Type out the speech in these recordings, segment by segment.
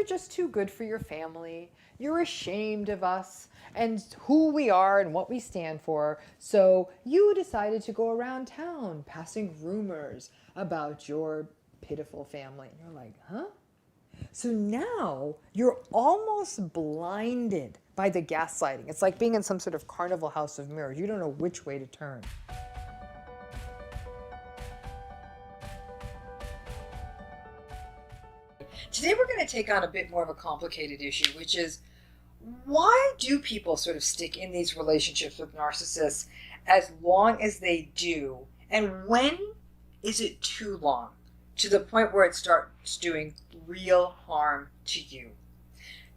just too good for your family. You're ashamed of us and who we are and what we stand for. So you decided to go around town passing rumors about your pitiful family. And you're like, huh? So now you're almost blinded by the gaslighting. It's like being in some sort of carnival house of mirrors. You don't know which way to turn. Today we're going to take on a bit more of a complicated issue, which is why do people sort of stick in these relationships with narcissists as long as they do? And when is it too long to the point where it starts doing real harm to you?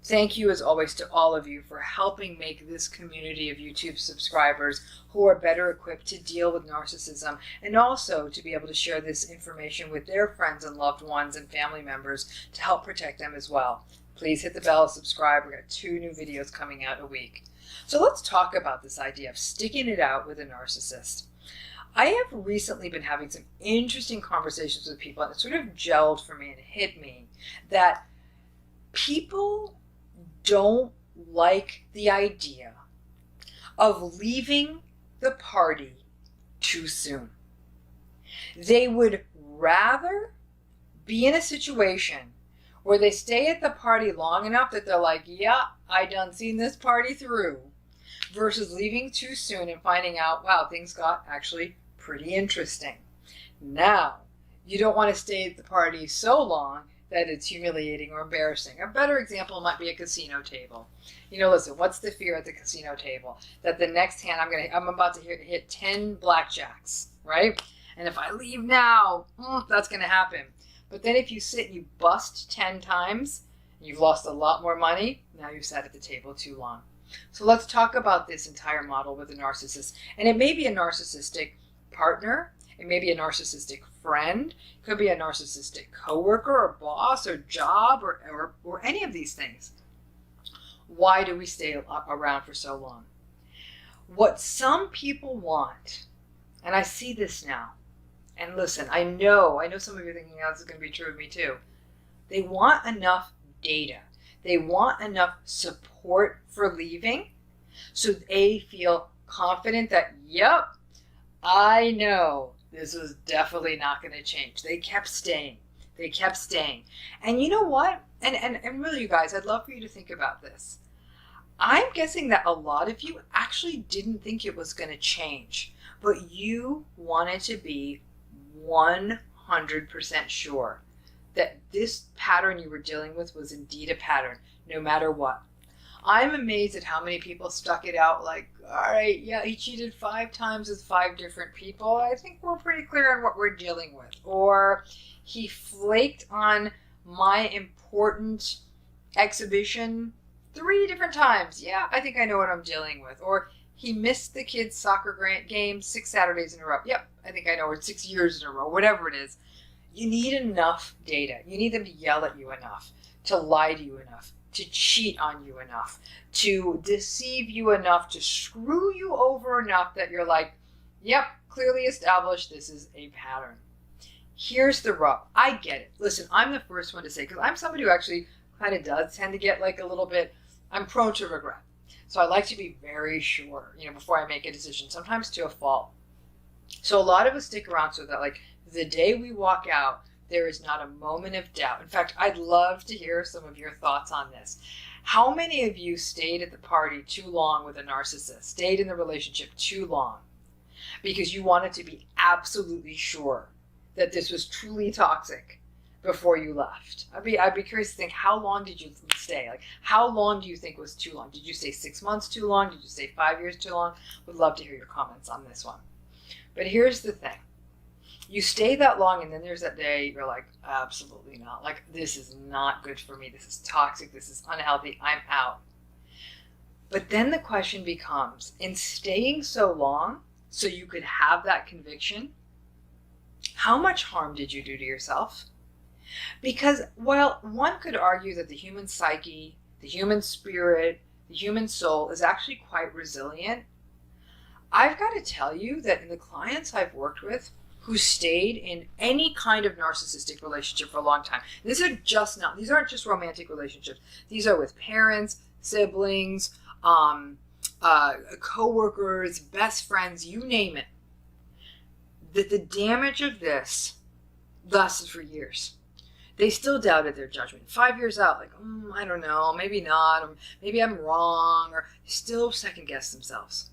Thank you, as always, to all of you for helping make this community of YouTube subscribers who are better equipped to deal with narcissism, and also to be able to share this information with their friends and loved ones and family members to help protect them as well. Please hit the bell and subscribe. We've got 2 new videos coming out a week. So let's talk about this idea of sticking it out with a narcissist. I have recently been having some interesting conversations with people, and it sort of gelled for me and hit me that people don't like the idea of leaving the party too soon. They would rather be in a situation where they stay at the party long enough that they're like, yeah, I done seen this party through, versus leaving too soon and finding out, wow, things got actually pretty interesting. Now, you don't want to stay at the party so long that it's humiliating or embarrassing. A better example might be a casino table. You know, listen, what's the fear at the casino table? That the next hand I'm about to hit 10 blackjacks, right? And if I leave now, that's going to happen. But then if you sit and you bust 10 times, and you've lost a lot more money, now you've sat at the table too long. So let's talk about this entire model with a narcissist. And it may be a narcissistic partner. It may be a narcissistic friend. It could be a narcissistic coworker or boss or job or any of these things. Why do we stay around for so long? What some people want, and I see this now, and listen, I know some of you are thinking, oh, this is going to be true of me too. They want enough data. They want enough support for leaving so they feel confident that, yep, I know this was definitely not going to change. They kept staying. They kept staying. And you know what? And really, you guys, I'd love for you to think about this. I'm guessing that a lot of you actually didn't think it was going to change, but you wanted to be 100% sure that this pattern you were dealing with was indeed a pattern, no matter what. I'm amazed at how many people stuck it out like, all right, yeah, he cheated 5 times with 5 different people. I think we're pretty clear on what we're dealing with. Or he flaked on my important exhibition 3 different times. Yeah, I think I know what I'm dealing with. Or he missed the kids' soccer game 6 Saturdays in a row. Yep, I think I know, or 6 years in a row, whatever it is. You need enough data. You need them to yell at you enough, to lie to you enough, to cheat on you enough, to deceive you enough, to screw you over enough that you're like, yep, clearly established, this is a pattern. Here's the rub. I get it. Listen, I'm the first one to say, because I'm somebody who actually kind of does tend to get like a little bit, I'm prone to regret. So I like to be very sure, before I make a decision, sometimes to a fault. So a lot of us stick around so that like the day we walk out, there is not a moment of doubt. In fact, I'd love to hear some of your thoughts on this. How many of you stayed at the party too long with a narcissist, stayed in the relationship too long because you wanted to be absolutely sure that this was truly toxic before you left? I'd be curious to think, how long did you stay? Like, how long do you think was too long? Did you stay 6 months too long? Did you stay 5 years too long? Would love to hear your comments on this one. But here's the thing. You stay that long, and then there's that day you're like, absolutely not. Like, this is not good for me. This is toxic. This is unhealthy. I'm out. But then the question becomes, in staying so long so you could have that conviction, how much harm did you do to yourself? Because while one could argue that the human psyche, the human spirit, the human soul is actually quite resilient, I've got to tell you that in the clients I've worked with who stayed in any kind of narcissistic relationship for a long time. These aren't just romantic relationships. These are with parents, siblings, co-workers, best friends, you name it. That the damage of this lasted for years. They still doubted their judgment. 5 years out, like, I don't know, maybe not, or maybe I'm wrong, or still second-guessed themselves.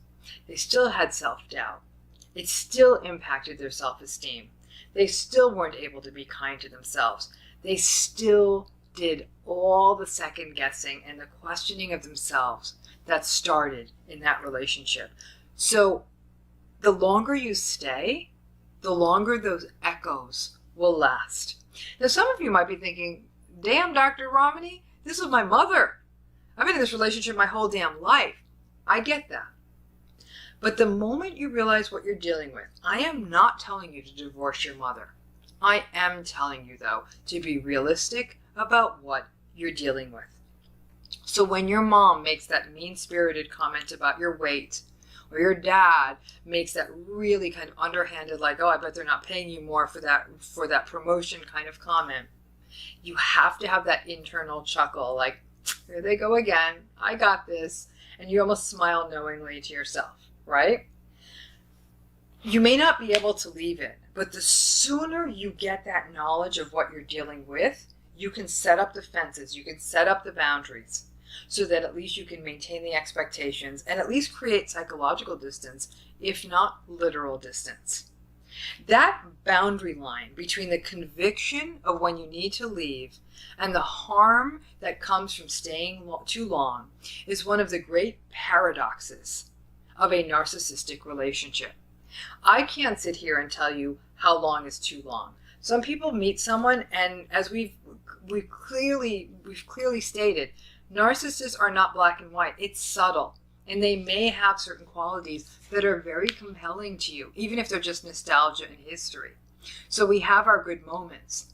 They still had self-doubt. It still impacted their self-esteem. They still weren't able to be kind to themselves. They still did all the second-guessing and the questioning of themselves that started in that relationship. So the longer you stay, the longer those echoes will last. Now, some of you might be thinking, damn, Dr. Ramani, this is my mother. I've been in this relationship my whole damn life. I get that. But the moment you realize what you're dealing with, I am not telling you to divorce your mother. I am telling you, though, to be realistic about what you're dealing with. So when your mom makes that mean-spirited comment about your weight, or your dad makes that really kind of underhanded, like, oh, I bet they're not paying you more for that promotion kind of comment, you have to have that internal chuckle, like, here they go again, I got this, and you almost smile knowingly to yourself, right? You may not be able to leave it, but the sooner you get that knowledge of what you're dealing with, you can set up the fences, you can set up the boundaries, so that at least you can maintain the expectations and at least create psychological distance, if not literal distance. That boundary line between the conviction of when you need to leave and the harm that comes from staying too long is one of the great paradoxes of a narcissistic relationship. I can't sit here and tell you how long is too long. Some people meet someone, and as we've clearly stated, narcissists are not black and white. It's subtle. And they may have certain qualities that are very compelling to you, even if they're just nostalgia and history. So we have our good moments.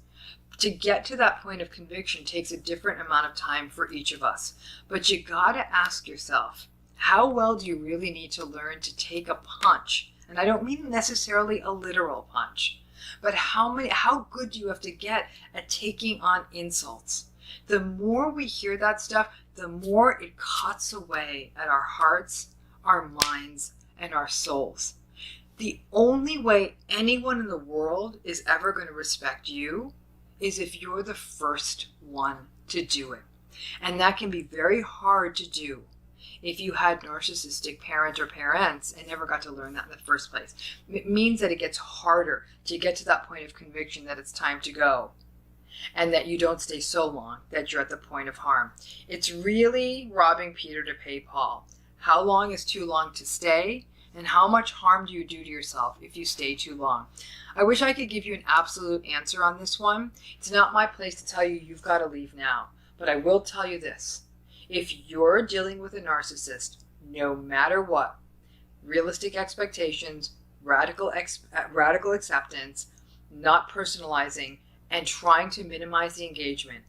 To get to that point of conviction takes a different amount of time for each of us. But you gotta ask yourself, how well do you really need to learn to take a punch? And I don't mean necessarily a literal punch, but how good do you have to get at taking on insults? The more we hear that stuff, the more it cuts away at our hearts, our minds, and our souls. The only way anyone in the world is ever going to respect you is if you're the first one to do it. And that can be very hard to do if you had narcissistic parent or parents and never got to learn that in the first place. It means that it gets harder to get to that point of conviction that it's time to go, and that you don't stay so long that you're at the point of harm. It's really robbing Peter to pay Paul. How long is too long to stay, and how much harm do you do to yourself if you stay too long? I wish I could give you an absolute answer on this one. It's not my place to tell you you've got to leave now, but I will tell you this. If you're dealing with a narcissist, no matter what, realistic expectations, radical acceptance, not personalizing, and trying to minimize the engagement,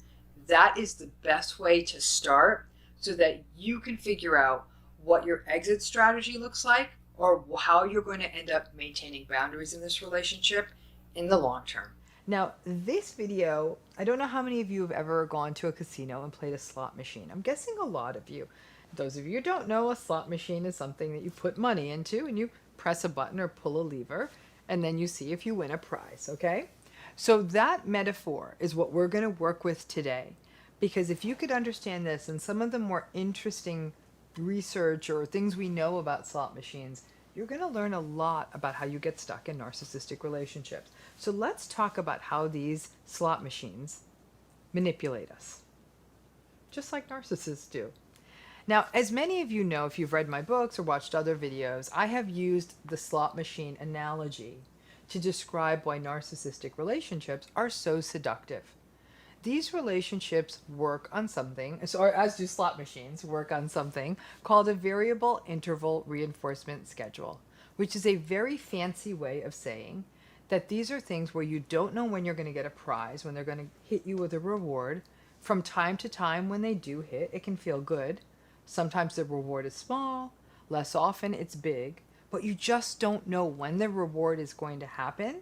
that is the best way to start so that you can figure out what your exit strategy looks like or how you're going to end up maintaining boundaries in this relationship in the long term. Now, this video, I don't know how many of you have ever gone to a casino and played a slot machine. I'm guessing a lot of you. Those of you who don't know, a slot machine is something that you put money into and you press a button or pull a lever and then you see if you win a prize, okay? So that metaphor is what we're going to work with today, because if you could understand this and some of the more interesting research or things we know about slot machines, you're going to learn a lot about how you get stuck in narcissistic relationships. So let's talk about how these slot machines manipulate us, just like narcissists do. Now, as many of you know, if you've read my books or watched other videos, I have used the slot machine analogy to describe why narcissistic relationships are so seductive. These relationships work on something, or as do slot machines, work on something called a variable interval reinforcement schedule, which is a very fancy way of saying that these are things where you don't know when you're going to get a prize, when they're going to hit you with a reward. From time to time, when they do hit, it can feel good. Sometimes the reward is small, less often it's big, but you just don't know when the reward is going to happen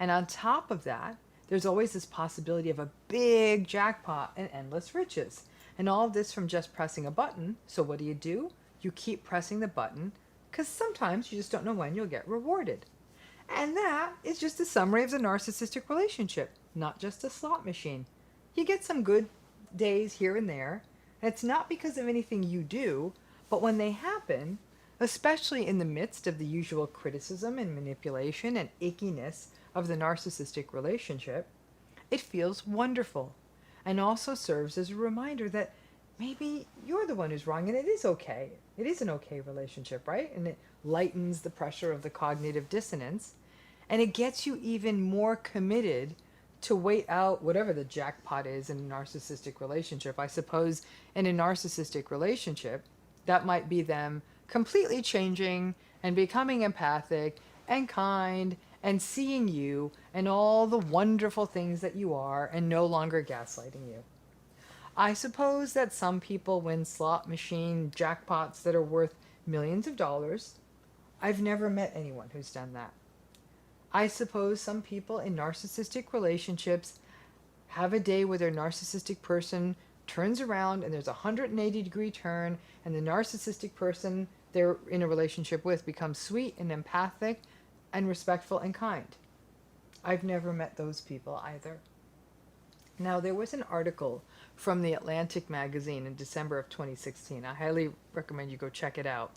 And on top of that, there's always this possibility of a big jackpot and endless riches. And all of this from just pressing a button. So what do? You keep pressing the button because sometimes you just don't know when you'll get rewarded. And that is just a summary of the narcissistic relationship, not just a slot machine. You get some good days here and there. And it's not because of anything you do, but when they happen, especially in the midst of the usual criticism and manipulation and ickiness of the narcissistic relationship, it feels wonderful and also serves as a reminder that maybe you're the one who's wrong and it is okay. It is an okay relationship, right? And it lightens the pressure of the cognitive dissonance and it gets you even more committed to wait out whatever the jackpot is in a narcissistic relationship. I suppose in a narcissistic relationship, that might be them completely changing and becoming empathic and kind and seeing you and all the wonderful things that you are and no longer gaslighting you. I suppose that some people win slot machine jackpots that are worth millions of dollars. I've never met anyone who's done that. I suppose some people in narcissistic relationships have a day where their narcissistic person turns around and there's a 180-degree turn and the narcissistic person they're in a relationship with becomes sweet and empathic and respectful and kind. I've never met those people either. Now, there was an article from the Atlantic magazine in December of 2016. I highly recommend you go check it out.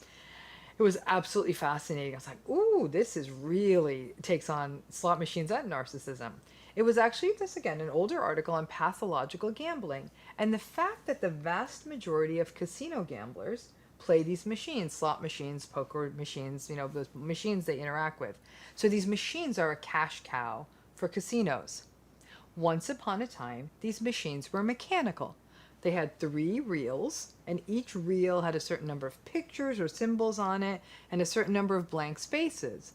It was absolutely fascinating. I was like, ooh, this is really takes on slot machines and narcissism. It was actually, this again, an older article on pathological gambling and the fact that the vast majority of casino gamblers play these machines, slot machines, poker machines, you know, those machines they interact with. So these machines are a cash cow for casinos. Once upon a time, these machines were mechanical. They had 3 reels, and each reel had a certain number of pictures or symbols on it, and a certain number of blank spaces.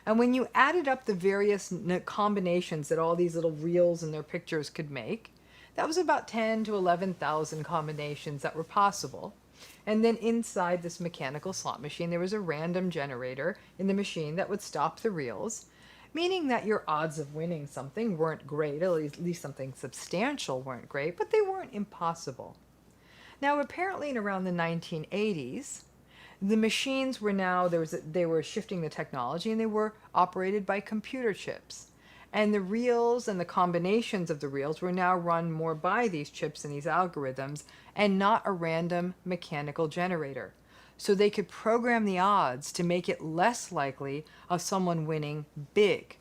And when you added up the various combinations that all these little reels and their pictures could make, that was about 10 to 11,000 combinations that were possible. And then inside this mechanical slot machine, there was a random generator in the machine that would stop the reels, meaning that your odds of winning something weren't great, at least something substantial weren't great, but they weren't impossible. Now, apparently in around the 1980s, the machines were now, they were shifting the technology and they were operated by computer chips. And the reels and the combinations of the reels were now run more by these chips and these algorithms and not a random mechanical generator. So they could program the odds to make it less likely of someone winning big.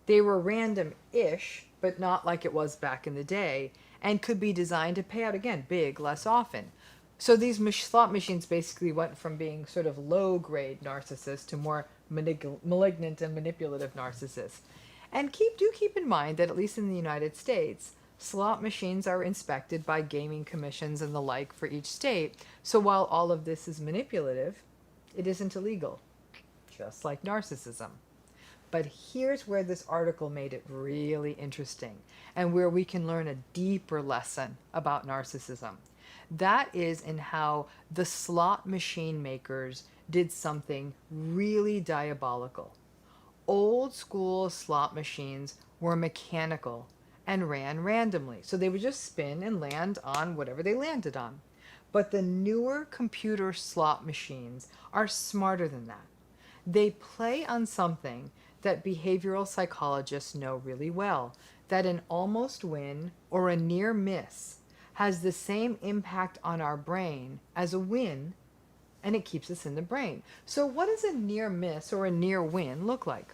They were random-ish, but not like it was back in the day, and could be designed to pay out, again, big less often. So these slot machines basically went from being sort of low-grade narcissists to more malignant and manipulative narcissists. And do keep in mind that at least in the United States, slot machines are inspected by gaming commissions and the like for each state. So while all of this is manipulative, it isn't illegal, just like narcissism. But here's where this article made it really interesting and where we can learn a deeper lesson about narcissism. That is in how the slot machine makers did something really diabolical. Old school slot machines were mechanical and ran randomly. So they would just spin and land on whatever they landed on. But the newer computer slot machines are smarter than that. They play on something that behavioral psychologists know really well, that an almost win or a near miss has the same impact on our brain as a win, and it keeps us in the brain. So what does a near miss or a near win look like?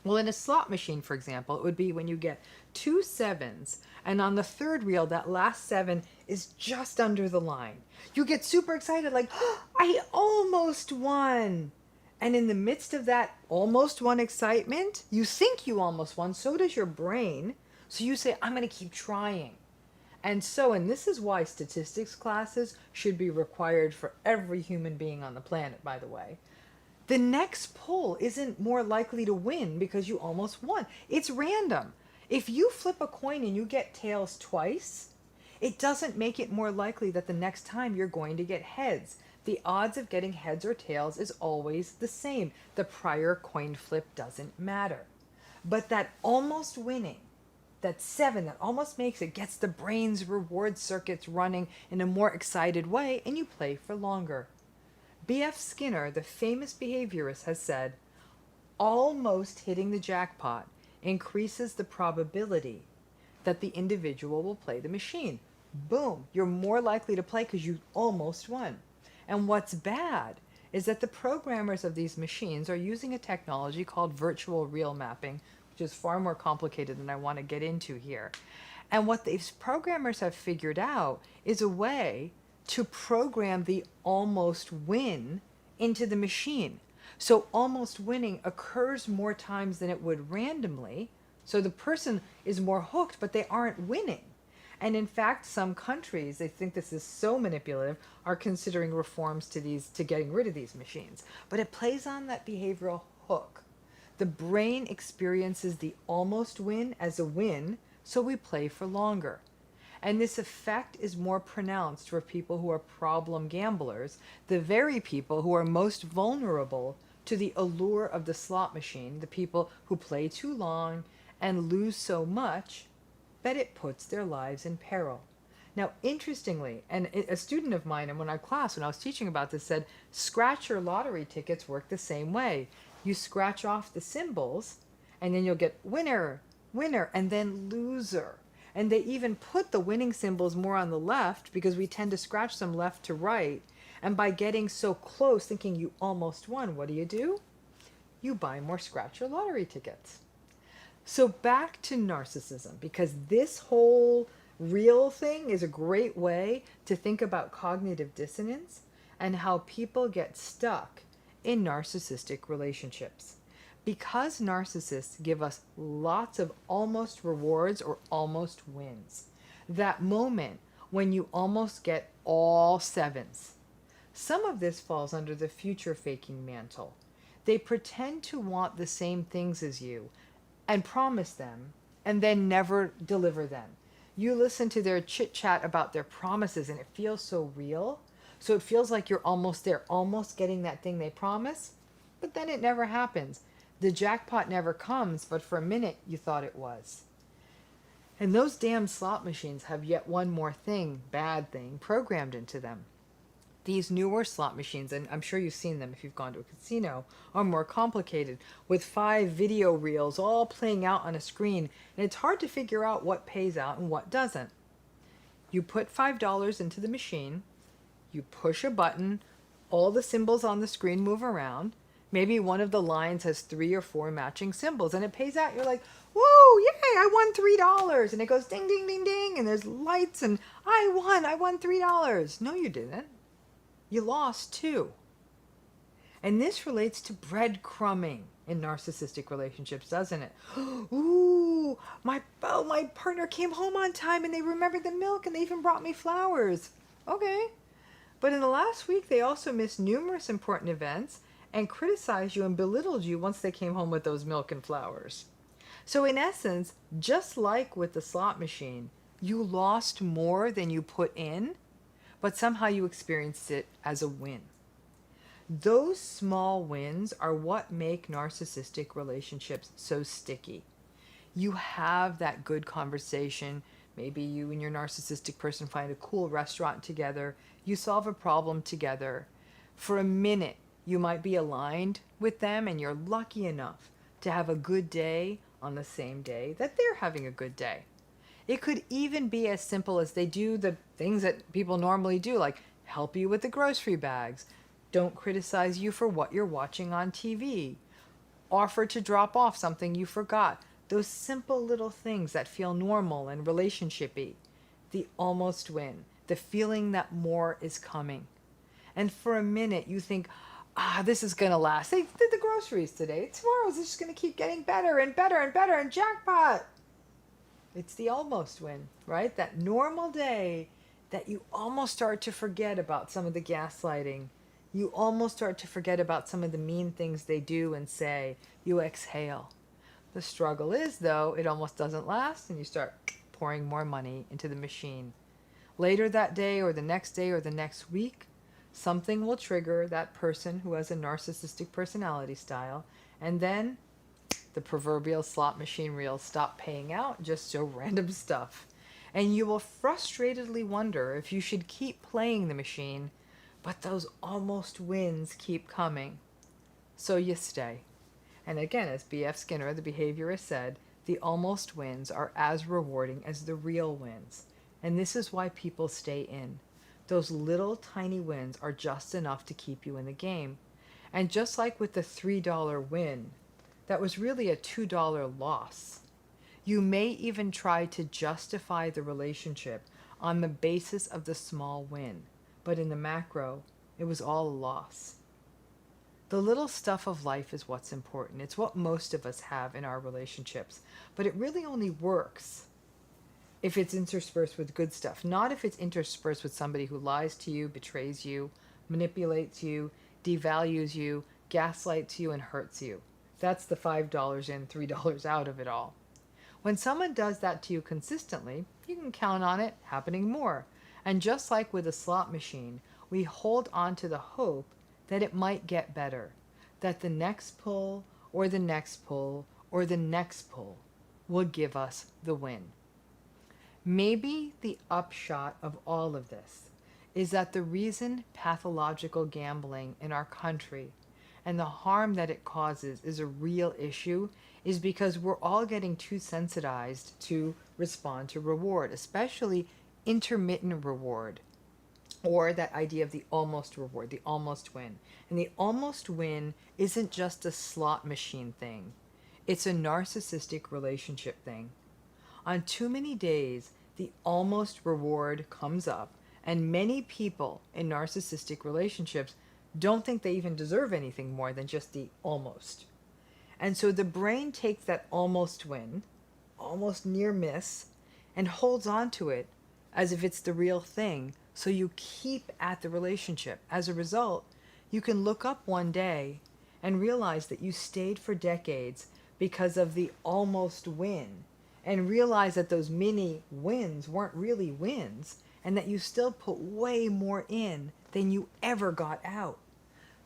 Well, in a slot machine, for example, it would be when you get 2 sevens, and on the third reel, that last 7 is just under the line. You get super excited, like, oh, I almost won. And in the midst of that almost won excitement, you think you almost won, so does your brain. So you say, I'm going to keep trying. And this is why statistics classes should be required for every human being on the planet, by the way. The next pull isn't more likely to win because you almost won. It's random. If you flip a coin and you get tails twice, it doesn't make it more likely that the next time you're going to get heads. The odds of getting heads or tails is always the same. The prior coin flip doesn't matter. But that almost winning, that 7 that almost makes it, gets the brain's reward circuits running in a more excited way, and you play for longer. B.F. Skinner, the famous behaviorist, has said, almost hitting the jackpot increases the probability that the individual will play the machine. Boom, you're more likely to play because you almost won. And what's bad is that the programmers of these machines are using a technology called virtual real mapping, which is far more complicated than I want to get into here. And what these programmers have figured out is a way to program the almost win into the machine. So almost winning occurs more times than it would randomly. So the person is more hooked, but they aren't winning. And in fact, some countries, they think this is so manipulative, are considering reforms to getting rid of these machines. But it plays on that behavioral hook. The brain experiences the almost win as a win, so we play for longer. And this effect is more pronounced for people who are problem gamblers, the very people who are most vulnerable to the allure of the slot machine, the people who play too long and lose so much that it puts their lives in peril. Now, interestingly, and a student of mine in one of our class, when I was teaching about this, said scratcher lottery tickets work the same way. You scratch off the symbols, and then you'll get winner, winner, and then loser. And they even put the winning symbols more on the left because we tend to scratch them left to right. And by getting so close, thinking you almost won, what do? You buy more scratcher lottery tickets. So back to narcissism, because this whole real thing is a great way to think about cognitive dissonance and how people get stuck in narcissistic relationships. Because narcissists give us lots of almost rewards or almost wins, that moment when you almost get all 7s. Some of this falls under the future faking mantle. They pretend to want the same things as you and promise them and then never deliver them. You listen to their chit chat about their promises and it feels so real. So it feels like you're almost there, almost getting that thing they promise, but then it never happens. The jackpot never comes, but for a minute you thought it was. And those damn slot machines have yet one more thing, bad thing, programmed into them. These newer slot machines, and I'm sure you've seen them if you've gone to a casino, are more complicated, with 5 video reels all playing out on a screen, and it's hard to figure out what pays out and what doesn't. You put $5 into the machine, you push a button, all the symbols on the screen move around, maybe one of the lines has 3 or 4 matching symbols, and it pays out. You're like, whoa, yay, I won $3. And it goes ding, ding, ding, ding, and there's lights, and I won $3. No, you didn't. You lost 2. And this relates to breadcrumbing in narcissistic relationships, doesn't it? Ooh, my partner came home on time and they remembered the milk and they even brought me flowers. Okay. But in the last week, they also missed numerous important events and criticized you and belittled you once they came home with those milk and flowers. So in essence, just like with the slot machine, you lost more than you put in, but somehow you experienced it as a win. Those small wins are what make narcissistic relationships so sticky. You have that good conversation. Maybe you and your narcissistic person find a cool restaurant together. You solve a problem together. For a minute, you might be aligned with them and you're lucky enough to have a good day on the same day that they're having a good day. It could even be as simple as they do the things that people normally do, like help you with the grocery bags, don't criticize you for what you're watching on TV, offer to drop off something you forgot. Those simple little things that feel normal and relationshipy. The almost win, the feeling that more is coming. And for a minute you think, this is going to last. They did the groceries today. Tomorrow's just going to keep getting better and better and better and jackpot. It's the almost win, right? That normal day that you almost start to forget about some of the gaslighting. You almost start to forget about some of the mean things they do and say. You exhale. The struggle is, though, it almost doesn't last and you start pouring more money into the machine. Later that day or the next next week, something will trigger that person who has a narcissistic personality style, and then The proverbial slot machine reels stop paying out, just show random stuff. And you will frustratedly wonder if you should keep playing the machine, but those almost wins keep coming. So you stay. And again, as B.F. Skinner, the behaviorist, said, the almost wins are as rewarding as the real wins. And this is why people stay in. Those little tiny wins are just enough to keep you in the game. And just like with the $3 win, that was really a $2 loss. You may even try to justify the relationship on the basis of the small win, but in the macro, it was all a loss. The little stuff of life is what's important. It's what most of us have in our relationships, but it really only works if it's interspersed with good stuff, not if it's interspersed with somebody who lies to you, betrays you, manipulates you, devalues you, gaslights you, and hurts you. That's the $5 in, $3 out of it all. When someone does that to you consistently, you can count on it happening more. And just like with a slot machine, we hold on to the hope that it might get better, that the next pull or the next pull or the next pull will give us the win. Maybe the upshot of all of this is that the reason pathological gambling in our country and the harm that it causes is a real issue is because we're all getting too sensitized to respond to reward, especially intermittent reward, or that idea of the almost reward, the almost win. And the almost win isn't just a slot machine thing. It's a narcissistic relationship thing. On too many days, the almost reward comes up, and many people in narcissistic relationships don't think they even deserve anything more than just the almost. And so the brain takes that almost win, almost near miss, and holds on to it as if it's the real thing, so you keep at the relationship. As a result, you can look up one day and realize that you stayed for decades because of the almost win, and realize that those mini wins weren't really wins, and that you still put way more in than you ever got out.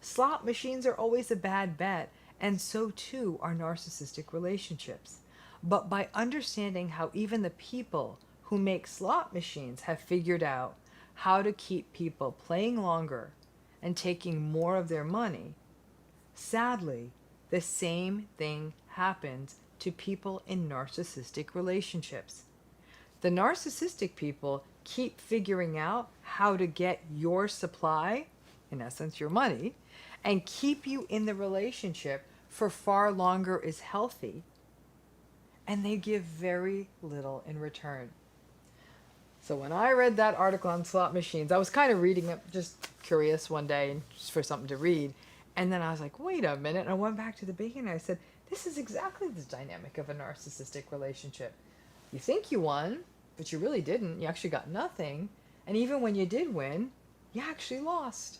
Slot machines are always a bad bet, and so too are narcissistic relationships. But by understanding how even the people who make slot machines have figured out how to keep people playing longer and taking more of their money, sadly, the same thing happens to people in narcissistic relationships. The narcissistic people keep figuring out how to get your supply, in essence your money, and keep you in the relationship for far longer is healthy, and they give very little in return. So when I read that article on slot machines, I was kind of reading it, just curious one day, and just for something to read. And then I was like, wait a minute. And I went back to the beginning and I said, this is exactly the dynamic of a narcissistic relationship. You think you won, but you really didn't. You actually got nothing. And even when you did win, you actually lost.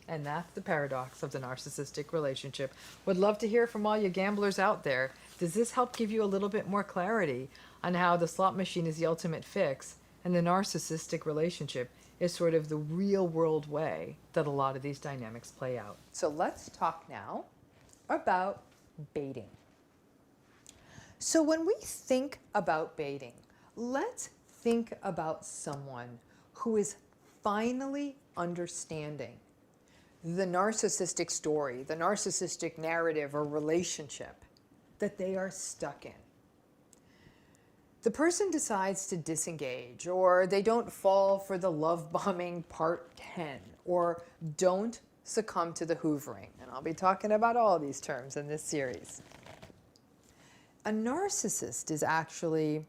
And that's the paradox of the narcissistic relationship. Would love to hear from all you gamblers out there. Does this help give you a little bit more clarity on how the slot machine is the ultimate fix, and the narcissistic relationship is sort of the real world way that a lot of these dynamics play out? So let's talk now about baiting. So when we think about baiting, let's think about someone who is finally understanding the narcissistic story, the narcissistic narrative or relationship that they are stuck in. The person decides to disengage, or they don't fall for the love bombing part 10, or don't succumb to the hoovering. And I'll be talking about all these terms in this series. A narcissist is actually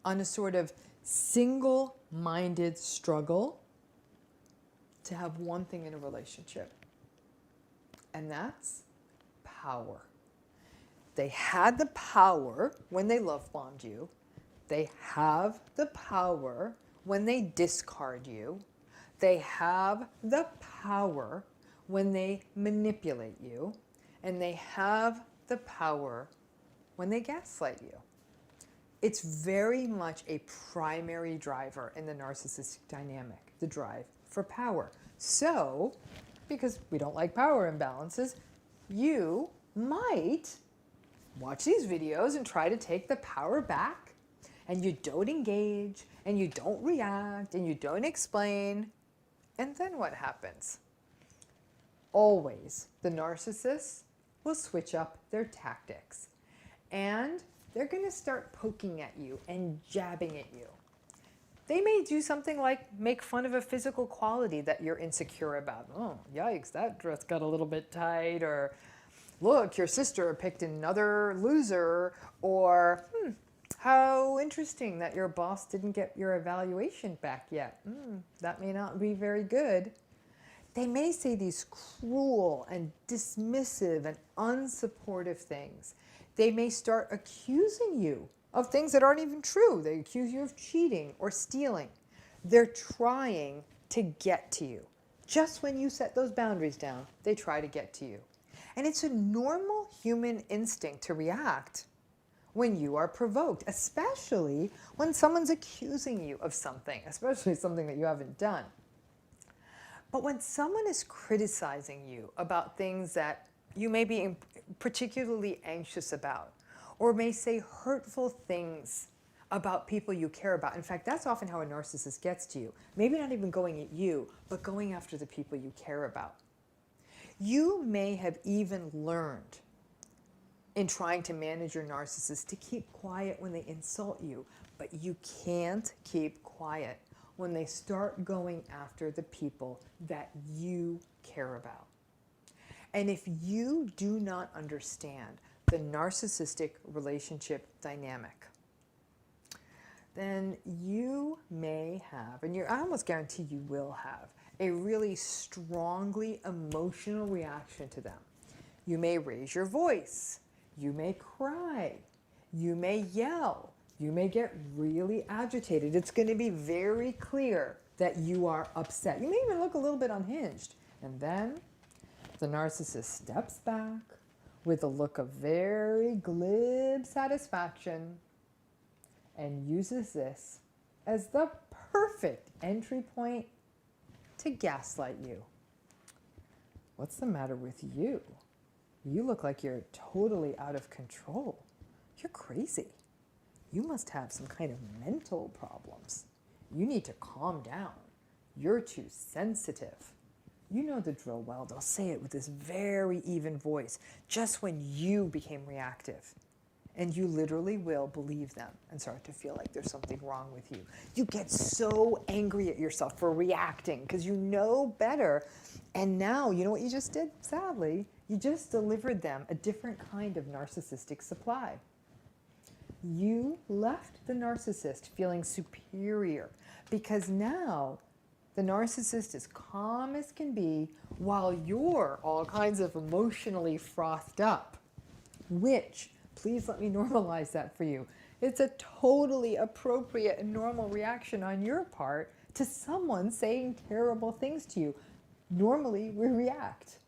on a sort of single-minded struggle to have one thing in a relationship, and that's power. They had the power when they love bombed you. They have the power when they discard you. They have the power when they manipulate you. And they have the power when they gaslight you. It's very much a primary driver in the narcissistic dynamic, the drive for power. So, because we don't like power imbalances, you might watch these videos and try to take the power back, and you don't engage, and you don't react, and you don't explain, and then what happens? Always, the narcissist will switch up their tactics, and they're going to start poking at you and jabbing at you. They may do something like make fun of a physical quality that you're insecure about. Oh, yikes, that dress got a little bit tight, or look, your sister picked another loser, or how interesting that your boss didn't get your evaluation back yet. That may not be very good. They may say these cruel and dismissive and unsupportive things. They may start accusing you of things that aren't even true. They accuse you of cheating or stealing. They're trying to get to you. Just when you set those boundaries down, they try to get to you. And it's a normal human instinct to react when you are provoked, especially when someone's accusing you of something, especially something that you haven't done. But when someone is criticizing you about things that you may be particularly anxious about, or may say hurtful things about people you care about. In fact, that's often how a narcissist gets to you. Maybe not even going at you, but going after the people you care about. You may have even learned in trying to manage your narcissist to keep quiet when they insult you, but you can't keep quiet when they start going after the people that you care about. And if you do not understand the narcissistic relationship dynamic, then you may have, and I almost guarantee you will have, a really strongly emotional reaction to them. You may raise your voice, you may cry, you may yell, you may get really agitated. It's going to be very clear that you are upset. You may even look a little bit unhinged. And then the narcissist steps back with a look of very glib satisfaction and uses this as the perfect entry point to gaslight you. What's the matter with you? You look like you're totally out of control. You're crazy. You must have some kind of mental problems. You need to calm down. You're too sensitive. You know the drill well. They'll say it with this very even voice, just when you became reactive. And you literally will believe them and start to feel like there's something wrong with you. You get so angry at yourself for reacting because you know better. And now, you know what you just did? Sadly, you just delivered them a different kind of narcissistic supply. You left the narcissist feeling superior because now the narcissist is calm as can be while you're all kinds of emotionally frothed up, which, please let me normalize that for you. It's a totally appropriate and normal reaction on your part to someone saying terrible things to you. Normally, we react.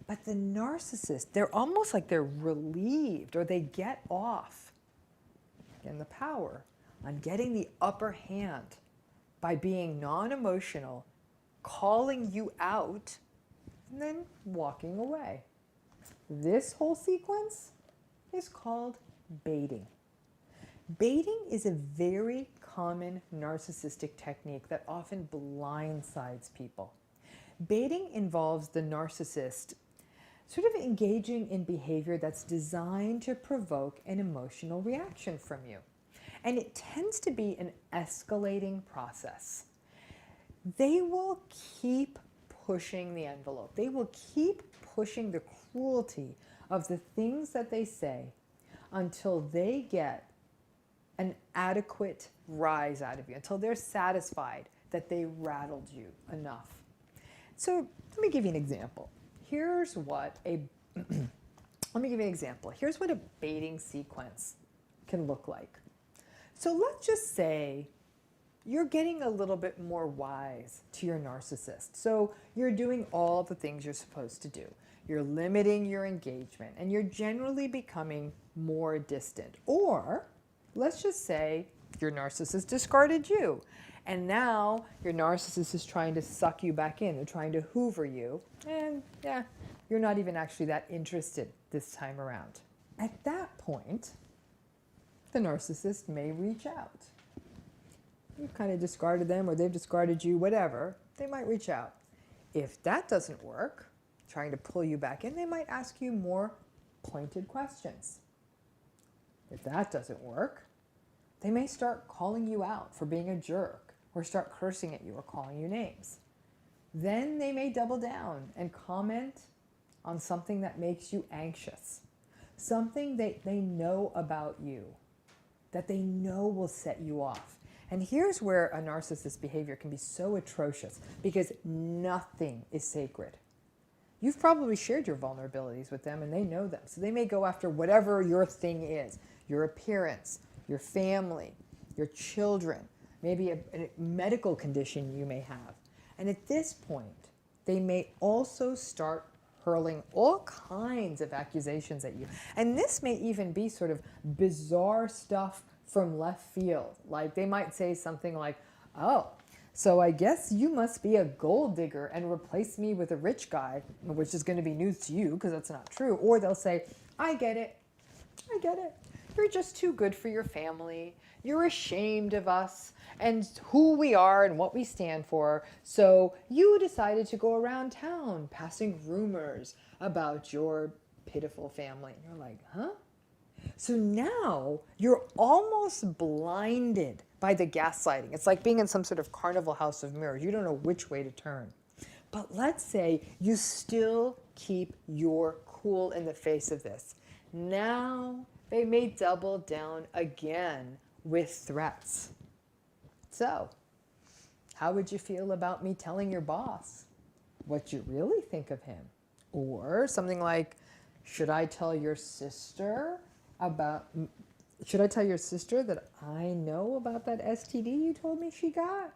But the narcissist, they're almost like they're relieved, or they get off in the power on getting the upper hand by being non-emotional, calling you out, and then walking away. This whole sequence is called baiting. Baiting is a very common narcissistic technique that often blindsides people. Baiting involves the narcissist sort of engaging in behavior that's designed to provoke an emotional reaction from you. And it tends to be an escalating process. They will keep pushing the envelope. They will keep pushing the cruelty of the things that they say until they get an adequate rise out of you, until they're satisfied that they rattled you enough. So let me give you an example. Here's what a baiting sequence can look like. So let's just say you're getting a little bit more wise to your narcissist. So you're doing all the things you're supposed to do. You're limiting your engagement and you're generally becoming more distant. Or let's just say your narcissist discarded you and now your narcissist is trying to suck you back in. They're trying to hoover you. And yeah, you're not even actually that interested this time around. At that point, the narcissist may reach out. You've kind of discarded them, or they've discarded you, whatever. They might reach out. If that doesn't work, trying to pull you back in, they might ask you more pointed questions. If that doesn't work, they may start calling you out for being a jerk, or start cursing at you or calling you names. Then they may double down and comment on something that makes you anxious, something that they know about you, that they know will set you off. And here's where a narcissist's behavior can be so atrocious, because nothing is sacred. You've probably shared your vulnerabilities with them and they know them. So they may go after whatever your thing is, your appearance, your family, your children, maybe a medical condition you may have. And at this point, they may also start hurling all kinds of accusations at you. And this may even be sort of bizarre stuff from left field. Like they might say something like, oh, so I guess you must be a gold digger and replace me with a rich guy, which is going to be news to you because that's not true. Or they'll say, I get it. I get it. You're just too good for your family. You're ashamed of us and who we are and what we stand for. So you decided to go around town passing rumors about your pitiful family. And you're like, huh? So now you're almost blinded by the gaslighting. It's like being in some sort of carnival house of mirrors. You don't know which way to turn. But let's say you still keep your cool in the face of this. Now they may double down again with threats. So, how would you feel about me telling your boss what you really think of him? Or something like, should I tell your sister that I know about that STD you told me she got?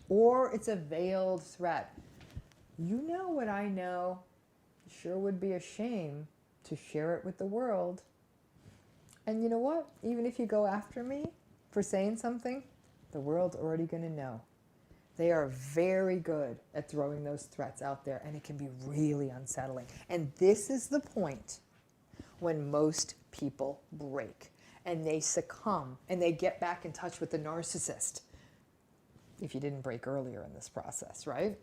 Or it's a veiled threat. You know what I know. It sure would be a shame to share it with the world. And you know what? Even if you go after me for saying something, the world's already going to know. They are very good at throwing those threats out there, and it can be really unsettling. And this is the point when most people break and they succumb and they get back in touch with the narcissist. If you didn't break earlier in this process, right?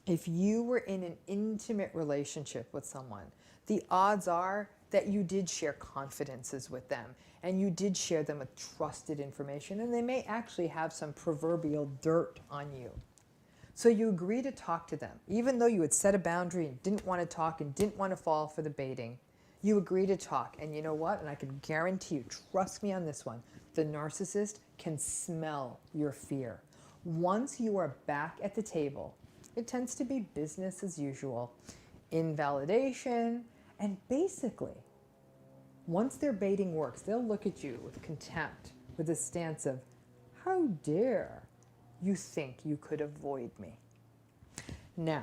If you were in an intimate relationship with someone, the odds are that you did share confidences with them and you did share them with trusted information, and they may actually have some proverbial dirt on you. So you agree to talk to them, even though you had set a boundary and didn't want to talk and didn't want to fall for the baiting. You agree to talk, and you know what? And I can guarantee you, trust me on this one, the narcissist can smell your fear. Once you are back at the table, it tends to be business as usual, invalidation, and basically, once their baiting works, they'll look at you with contempt, with a stance of, how dare you think you could avoid me? Now,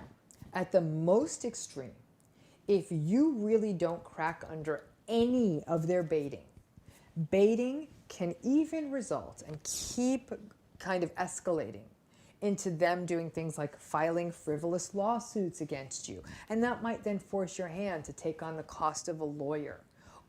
at the most extreme, if you really don't crack under any of their baiting can even result and keep kind of escalating into them doing things like filing frivolous lawsuits against you. And that might then force your hand to take on the cost of a lawyer,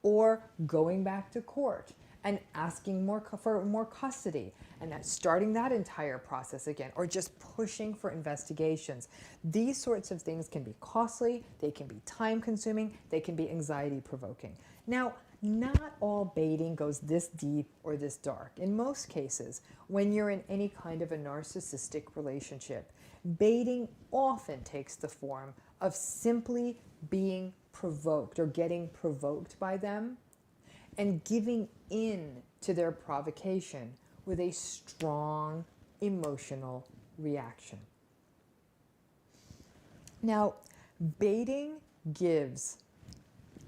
or going back to court and asking for more custody and starting that entire process again, or just pushing for investigations. These sorts of things can be costly, they can be time consuming, they can be anxiety provoking. Now, not all baiting goes this deep or this dark. In most cases, when you're in any kind of a narcissistic relationship, baiting often takes the form of simply being provoked or getting provoked by them and giving in to their provocation with a strong emotional reaction. Now, baiting gives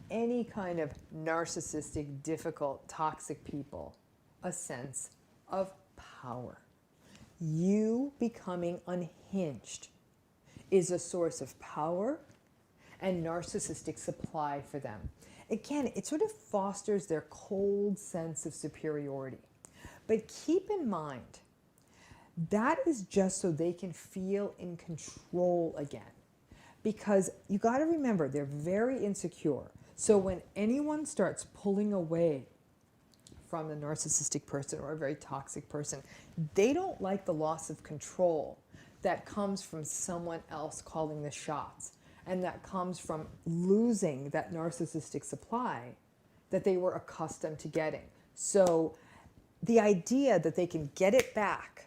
any kind of narcissistic, difficult, toxic people a sense of power. You becoming unhinged is a source of power and narcissistic supply for them. Again, it sort of fosters their cold sense of superiority. But keep in mind, that is just so they can feel in control again. Because you got to remember, they're very insecure. So when anyone starts pulling away from the narcissistic person or a very toxic person, they don't like the loss of control that comes from someone else calling the shots, and that comes from losing that narcissistic supply that they were accustomed to getting. So the idea that they can get it back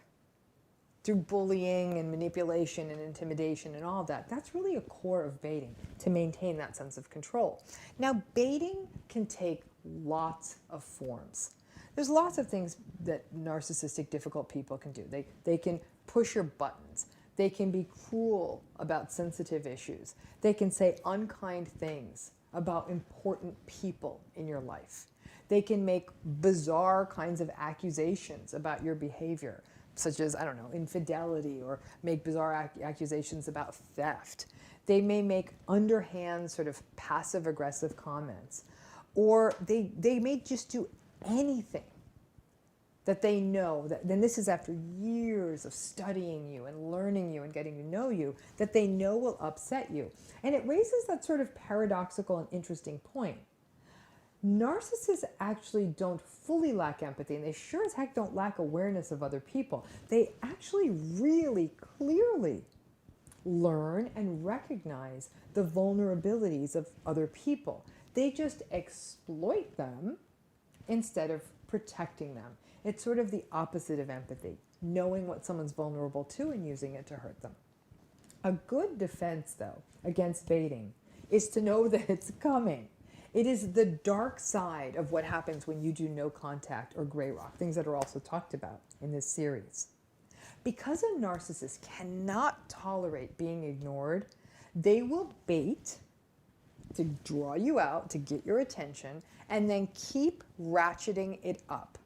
through bullying and manipulation and intimidation and all of that, that's really a core of baiting, to maintain that sense of control. Now, baiting can take lots of forms. There's lots of things that narcissistic, difficult people can do. They can push your buttons. They can be cruel about sensitive issues. They can say unkind things about important people in your life. They can make bizarre kinds of accusations about your behavior, such as, I don't know, infidelity, or make bizarre accusations about theft. They may make underhand, sort of passive-aggressive comments, or they may just do anything that they know, that then this is after years of studying you and learning you and getting to know you, that they know will upset you. And it raises that sort of paradoxical and interesting point. Narcissists actually don't fully lack empathy, and they sure as heck don't lack awareness of other people. They actually really clearly learn and recognize the vulnerabilities of other people. They just exploit them instead of protecting them. It's sort of the opposite of empathy, knowing what someone's vulnerable to and using it to hurt them. A good defense, though, against baiting is to know that it's coming. It is the dark side of what happens when you do no contact or gray rock, things that are also talked about in this series. Because a narcissist cannot tolerate being ignored, they will bait to draw you out, to get your attention, and then keep ratcheting it up.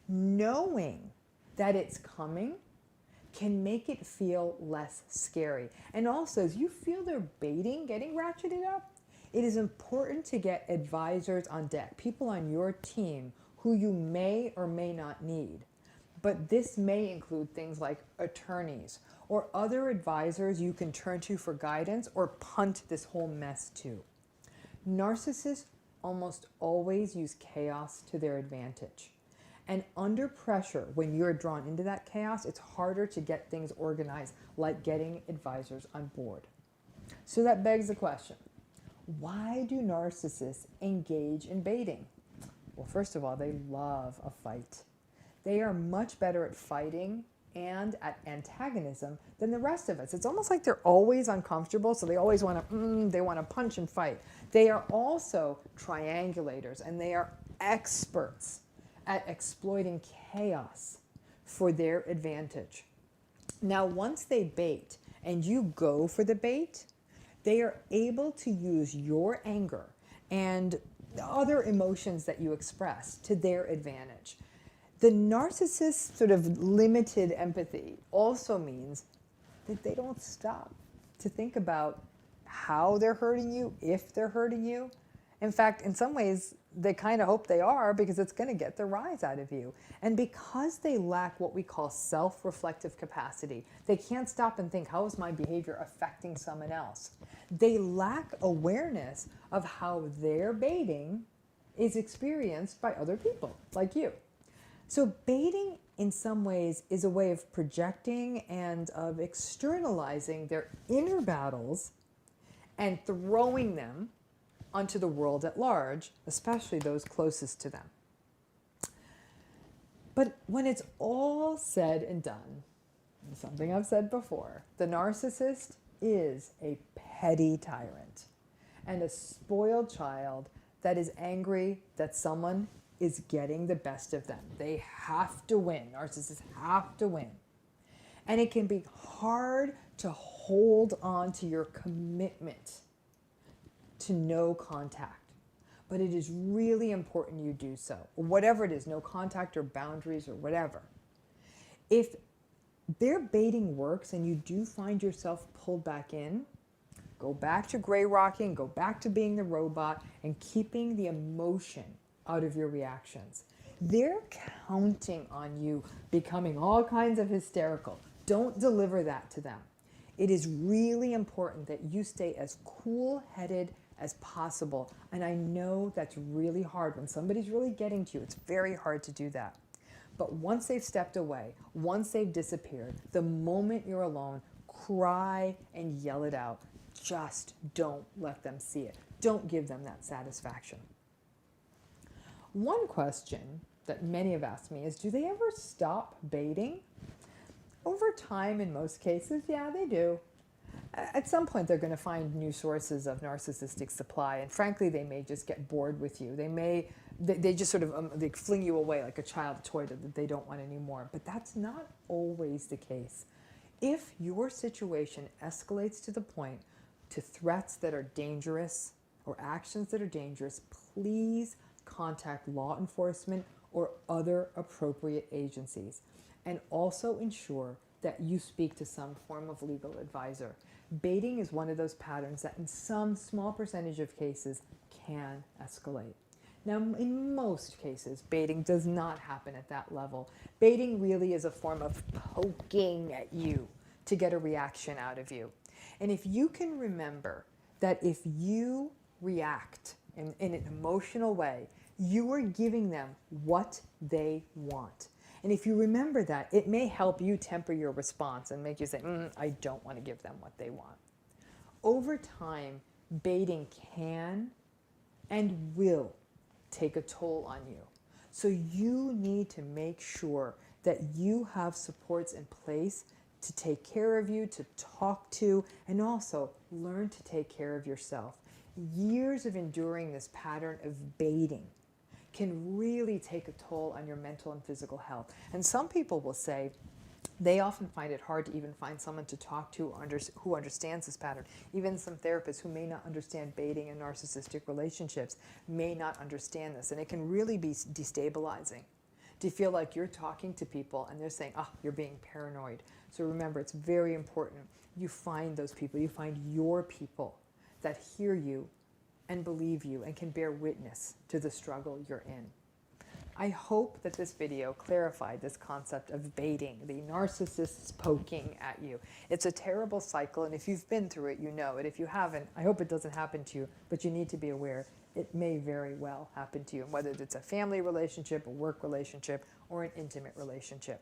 Knowing that it's coming can make it feel less scary. And also, as you feel their baiting getting ratcheted up, it is important to get advisors on deck, people on your team who you may or may not need. But this may include things like attorneys or other advisors you can turn to for guidance or punt this whole mess to. Narcissists almost always use chaos to their advantage. And under pressure, when you're drawn into that chaos, it's harder to get things organized, like getting advisors on board. So that begs the question, why do narcissists engage in baiting? Well, first of all, they love a fight. They are much better at fighting and at antagonism than the rest of us. It's almost like they're always uncomfortable, so they always want to punch and fight. They are also triangulators, and they are experts at exploiting chaos for their advantage. Now, once they bait and you go for the bait, they are able to use your anger and other emotions that you express to their advantage. The narcissist's sort of limited empathy also means that they don't stop to think about how they're hurting you, if they're hurting you. In fact, in some ways, they kind of hope they are, because it's going to get the rise out of you. And because they lack what we call self-reflective capacity, they can't stop and think, how is my behavior affecting someone else? They lack awareness of how their baiting is experienced by other people, like you. So baiting, in some ways, is a way of projecting and of externalizing their inner battles and throwing them onto the world at large, especially those closest to them. But when it's all said and done, something I've said before, the narcissist is a petty tyrant and a spoiled child that is angry that someone is getting the best of them. They have to win. Narcissists have to win. And it can be hard to hold on to your commitment to no contact. But it is really important you do so. Whatever it is, no contact or boundaries or whatever. If their baiting works and you do find yourself pulled back in, go back to gray rocking, go back to being the robot and keeping the emotion out of your reactions. They're counting on you becoming all kinds of hysterical. Don't deliver that to them. It is really important that you stay as cool-headed as possible. And I know that's really hard. When somebody's really getting to you, it's very hard to do that. But once they've stepped away, once they've disappeared, the moment you're alone, cry and yell it out. Just don't let them see it. Don't give them that satisfaction. One question that many have asked me is, do they ever stop baiting? Over time, in most cases, yeah, they do. At some point, they're going to find new sources of narcissistic supply, and frankly, they may just get bored with you. They just sort of they fling you away like a child toy that they don't want anymore. But that's not always the case. If your situation escalates to the point to threats that are dangerous or actions that are dangerous, please contact law enforcement or other appropriate agencies. And also ensure that you speak to some form of legal advisor. Baiting is one of those patterns that in some small percentage of cases can escalate. Now, in most cases, baiting does not happen at that level. Baiting really is a form of poking at you to get a reaction out of you. And if you can remember that if you react in an emotional way, you are giving them what they want. And if you remember that, it may help you temper your response and make you say, I don't want to give them what they want. Over time, baiting can and will take a toll on you. So you need to make sure that you have supports in place to take care of you, to talk to, and also learn to take care of yourself. Years of enduring this pattern of baiting can really take a toll on your mental and physical health. And some people will say they often find it hard to even find someone to talk to who understands this pattern. Even some therapists who may not understand baiting and narcissistic relationships may not understand this. And it can really be destabilizing to feel like you're talking to people and they're saying, you're being paranoid. So remember, it's very important you find those people, you find your people that hear you and believe you and can bear witness to the struggle you're in. I hope that this video clarified this concept of baiting, the narcissists poking at you. It's a terrible cycle, and if you've been through it, you know it. If you haven't, I hope it doesn't happen to you, but you need to be aware it may very well happen to you, whether it's a family relationship, a work relationship, or an intimate relationship.